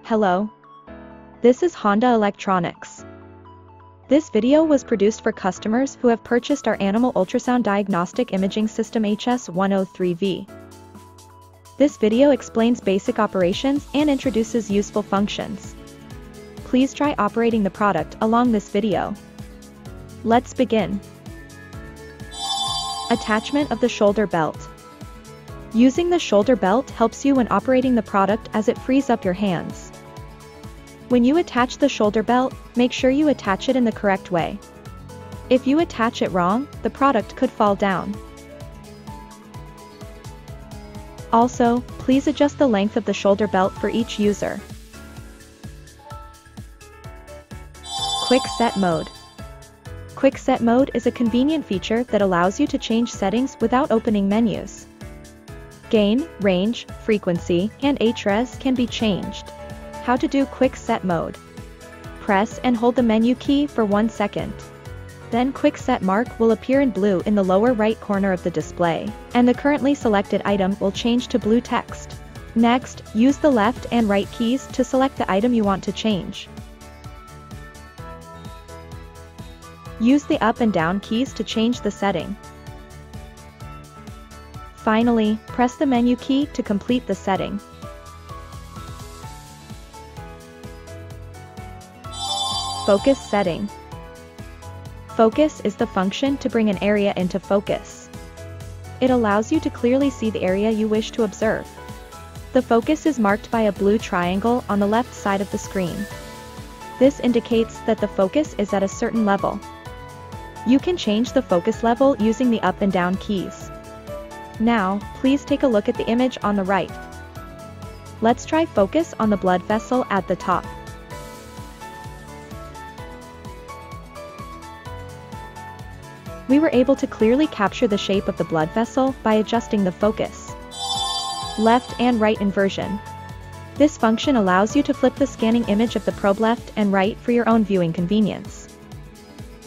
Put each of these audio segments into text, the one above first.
Hello. This is Honda Electronics. This video was produced for customers who have purchased our animal ultrasound diagnostic imaging system HS-103V. This video explains basic operations and introduces useful functions. Please try operating the product along this video. Let's begin. Attachment of the shoulder belt. Using the shoulder belt helps you when operating the product as it frees up your hands. When you attach the shoulder belt, make sure you attach it in the correct way. If you attach it wrong, the product could fall down. Also, please adjust the length of the shoulder belt for each user. Quick Set Mode. Quick Set Mode is a convenient feature that allows you to change settings without opening menus. Gain, range, frequency, and HRES can be changed. How to do Quick Set Mode. Press and hold the menu key for 1 second. Then Quick Set mark will appear in blue in the lower right corner of the display, and the currently selected item will change to blue text. Next, use the left and right keys to select the item you want to change. Use the up and down keys to change the setting. Finally, press the menu key to complete the setting. Focus setting. Focus is the function to bring an area into focus. It allows you to clearly see the area you wish to observe. The focus is marked by a blue triangle on the left side of the screen. This indicates that the focus is at a certain level. You can change the focus level using the up and down keys. Now, please take a look at the image on the right. Let's try focus on the blood vessel at the top. We were able to clearly capture the shape of the blood vessel by adjusting the focus. Left and right inversion. This function allows you to flip the scanning image of the probe left and right for your own viewing convenience.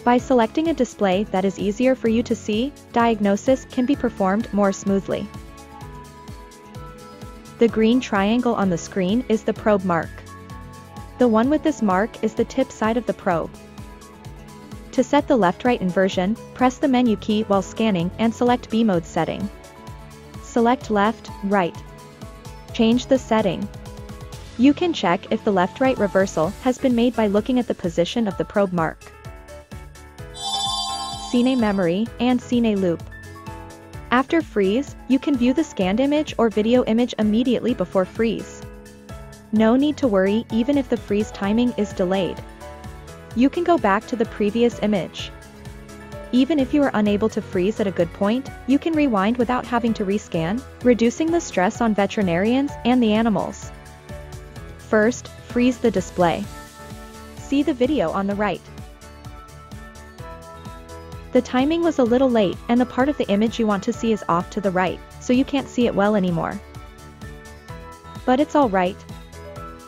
By selecting a display that is easier for you to see, diagnosis can be performed more smoothly. The green triangle on the screen is the probe mark. The one with this mark is the tip side of the probe. To set the left-right inversion, press the menu key while scanning and select B mode setting. Select left, right. Change the setting. You can check if the left-right reversal has been made by looking at the position of the probe mark. CNA Memory and CNA Loop. After freeze, you can view the scanned image or video image immediately before freeze. No need to worry even if the freeze timing is delayed. You can go back to the previous image. Even if you are unable to freeze at a good point, you can rewind without having to rescan, reducing the stress on veterinarians and the animals. First, freeze the display. See the video on the right. The timing was a little late and the part of the image you want to see is off to the right, so you can't see it well anymore. But it's alright.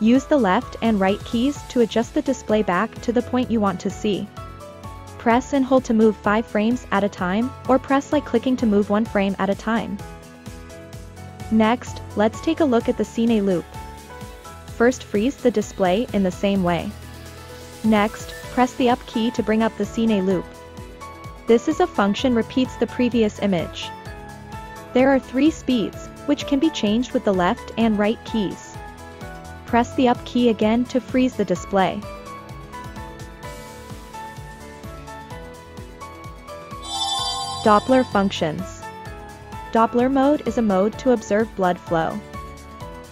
Use the left and right keys to adjust the display back to the point you want to see. Press and hold to move 5 frames at a time, or press like clicking to move 1 frame at a time. Next, let's take a look at the CNA Loop. First, freeze the display in the same way. Next, press the up key to bring up the CNA Loop. This is a function repeats the previous image. There are 3 speeds, which can be changed with the left and right keys. Press the up key again to freeze the display. Doppler Functions. Doppler mode is a mode to observe blood flow.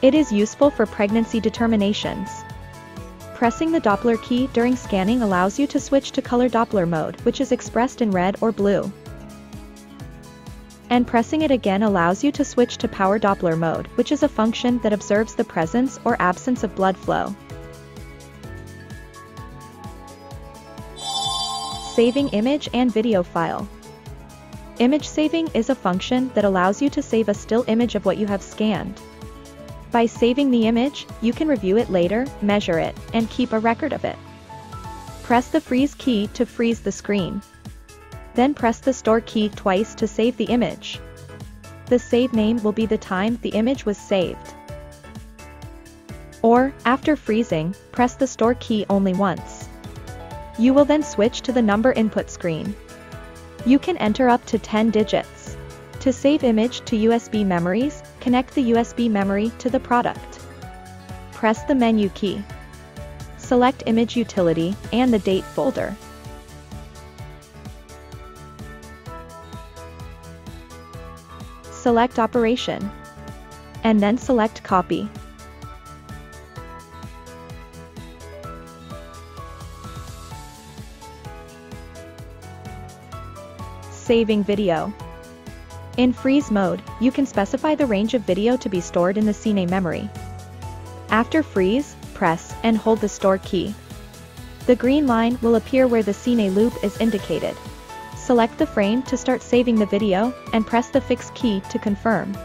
It is useful for pregnancy determinations. Pressing the Doppler key during scanning allows you to switch to color Doppler mode, which is expressed in red or blue. And pressing it again allows you to switch to power Doppler mode, which is a function that observes the presence or absence of blood flow. Saving image and video file. Image saving is a function that allows you to save a still image of what you have scanned. By saving the image, you can review it later, measure it, and keep a record of it. Press the freeze key to freeze the screen. Then press the store key twice to save the image. The save name will be the time the image was saved. Or, after freezing, press the store key only once. You will then switch to the number input screen. You can enter up to 10 digits. To save image to USB memories, connect the USB memory to the product. Press the menu key. Select Image Utility and the Date folder. Select Operation. And then select Copy. Saving video. In freeze mode, you can specify the range of video to be stored in the CNA memory. After freeze, press and hold the store key. The green line will appear where the CNA Loop is indicated. Select the frame to start saving the video, and press the Fix key to confirm.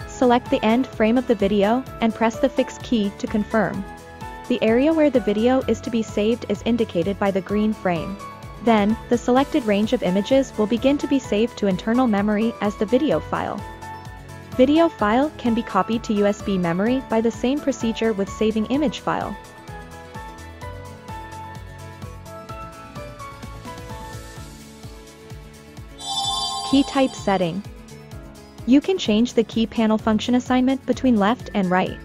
Select the end frame of the video, and press the Fix key to confirm. The area where the video is to be saved is indicated by the green frame. Then, the selected range of images will begin to be saved to internal memory as the video file. Video file can be copied to USB memory by the same procedure with saving image file. Key type setting. You can change the key panel function assignment between left and right.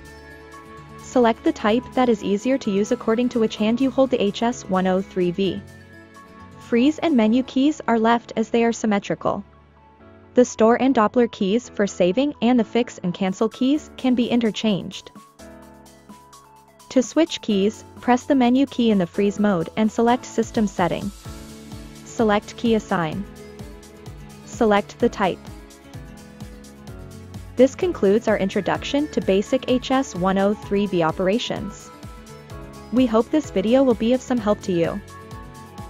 Select the type that is easier to use according to which hand you hold the HS-103V. Freeze and menu keys are left as they are symmetrical. The store and Doppler keys for saving and the fix and cancel keys can be interchanged. To switch keys, press the menu key in the freeze mode and select System Setting. Select Key Assign. Select the type. This concludes our introduction to basic HS-103V operations. We hope this video will be of some help to you.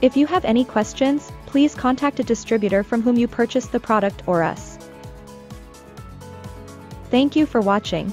If you have any questions, please contact a distributor from whom you purchased the product or us. Thank you for watching.